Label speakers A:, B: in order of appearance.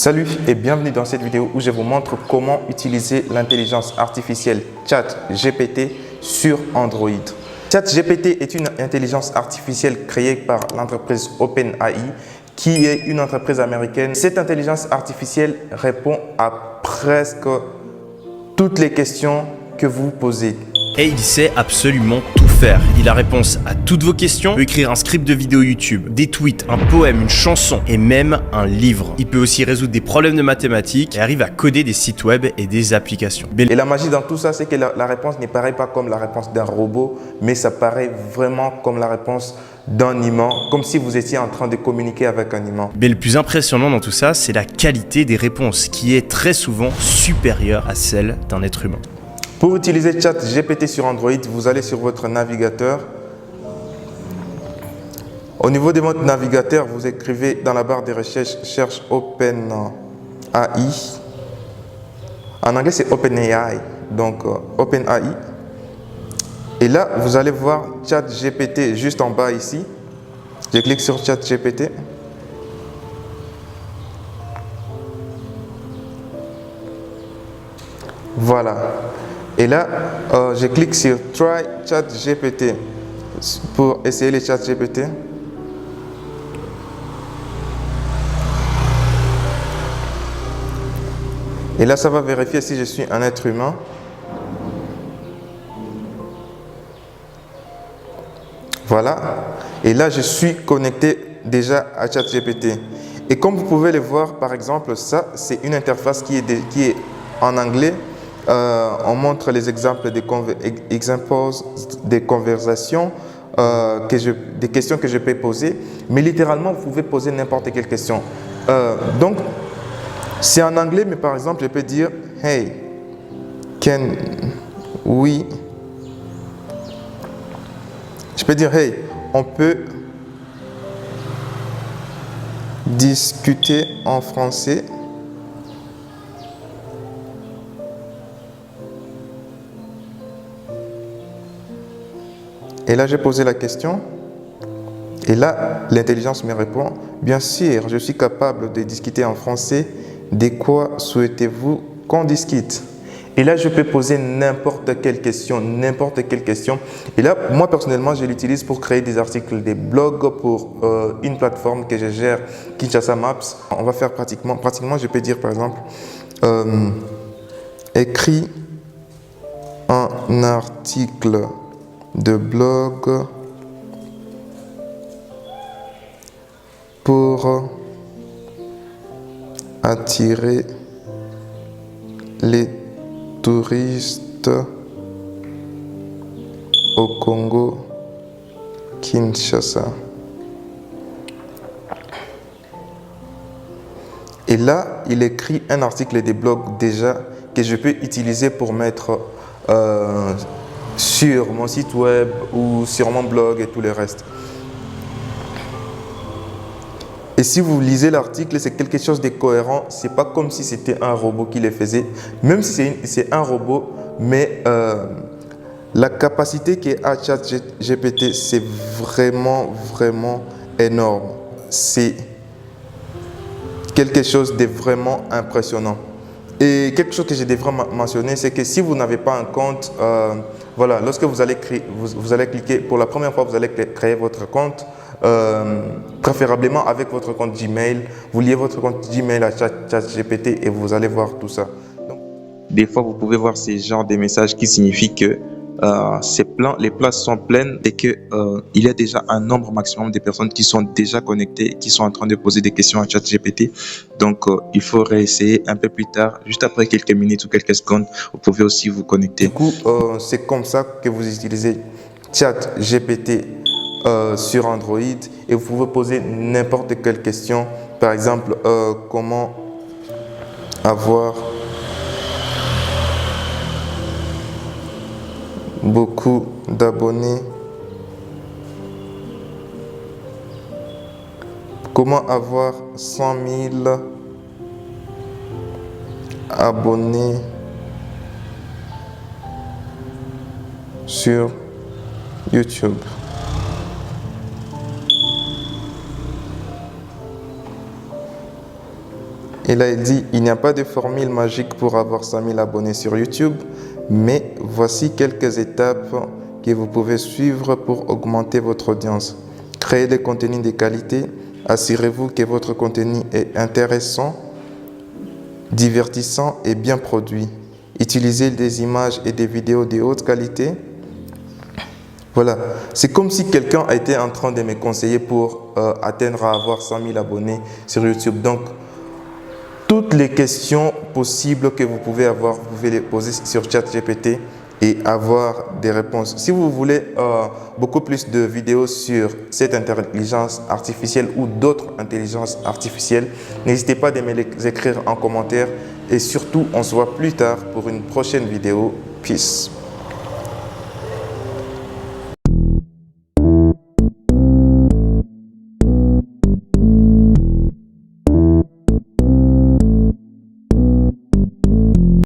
A: Salut et bienvenue dans cette vidéo où je vous montre comment utiliser l'intelligence artificielle ChatGPT sur Android. ChatGPT est une intelligence artificielle créée par l'entreprise OpenAI qui est une entreprise américaine. Cette intelligence artificielle répond à presque toutes les questions que vous posez.
B: Et il sait absolument tout faire. Il a réponse à toutes vos questions. Il peut écrire un script de vidéo YouTube, des tweets, un poème, une chanson et même un livre. Il peut aussi résoudre des problèmes de mathématiques et arrive à coder des sites web et des applications.
A: Et la magie dans tout ça, c'est que la réponse ne paraît pas comme la réponse d'un robot, mais ça paraît vraiment comme la réponse d'un humain, comme si vous étiez en train de communiquer avec un humain.
B: Mais le plus impressionnant dans tout ça, c'est la qualité des réponses qui est très souvent supérieure à celle d'un être humain.
A: Pour utiliser ChatGPT sur Android, vous allez sur votre navigateur. Au niveau de votre navigateur, vous écrivez dans la barre de recherche OpenAI. En anglais, c'est OpenAI, donc OpenAI. Et là, vous allez voir ChatGPT juste en bas ici. Je clique sur ChatGPT. Voilà. Et là, je clique sur Try ChatGPT pour essayer les ChatGPT. Et là, ça va vérifier si je suis un être humain. Voilà. Et là, je suis connecté déjà à ChatGPT. Et comme vous pouvez le voir, par exemple, ça, c'est une interface qui est en anglais. On montre les exemples des conversations, des questions que je peux poser. Mais littéralement, vous pouvez poser n'importe quelle question. Donc, c'est en anglais, mais par exemple, je peux dire « Hey, can we… » Je peux dire « Hey, on peut discuter en français ?» Et là, j'ai posé la question. Et là, l'intelligence me répond, bien sûr, je suis capable de discuter en français. De quoi souhaitez-vous qu'on discute? Et là, je peux poser n'importe quelle question, n'importe quelle question. Et là, moi, personnellement, je l'utilise pour créer des articles, des blogs pour une plateforme que je gère, Kinshasa Maps. On va faire pratiquement, je peux dire, par exemple, écris un article de blog pour attirer les touristes au Congo, Kinshasa. Et là, il écrit un article de blog déjà que je peux utiliser pour mettre sur mon site web ou sur mon blog et tout le reste. Et si vous lisez l'article, c'est quelque chose de cohérent. C'est pas comme si c'était un robot qui le faisait. Même si c'est un robot, mais la capacité qu'a ChatGPT, c'est vraiment énorme. C'est quelque chose de vraiment impressionnant. Et quelque chose que je devrais mentionner, c'est que si vous n'avez pas un compte, voilà, lorsque vous allez cliquer, pour la première fois, vous allez créer votre compte, préférablement avec votre compte Gmail. Vous liez votre compte Gmail à ChatGPT et vous allez voir tout ça. Donc, des fois, vous pouvez voir ces genres de messages qui signifient que les places sont pleines et qu'il y a déjà un nombre maximum de personnes qui sont déjà connectées, qui sont en train de poser des questions à ChatGPT. Donc, il faut réessayer un peu plus tard, juste après quelques minutes ou quelques secondes, vous pouvez aussi vous connecter. Du coup, c'est comme ça que vous utilisez ChatGPT sur Android et vous pouvez poser n'importe quelle question. Par exemple, comment avoir beaucoup d'abonnés, comment avoir 100 000 abonnés sur YouTube. Et là, il dit, il n'y a pas de formule magique pour avoir 100 000 abonnés sur YouTube, mais voici quelques étapes que vous pouvez suivre pour augmenter votre audience. Créez des contenus de qualité. Assurez-vous que votre contenu est intéressant, divertissant et bien produit. Utilisez des images et des vidéos de haute qualité. Voilà, c'est comme si quelqu'un était en train de me conseiller pour atteindre à avoir 100 000 abonnés sur YouTube. Donc, toutes les questions possibles que vous pouvez avoir, vous pouvez les poser sur ChatGPT et avoir des réponses. Si vous voulez beaucoup plus de vidéos sur cette intelligence artificielle ou d'autres intelligences artificielles, n'hésitez pas à me les écrire en commentaire et surtout, on se voit plus tard pour une prochaine vidéo. Peace.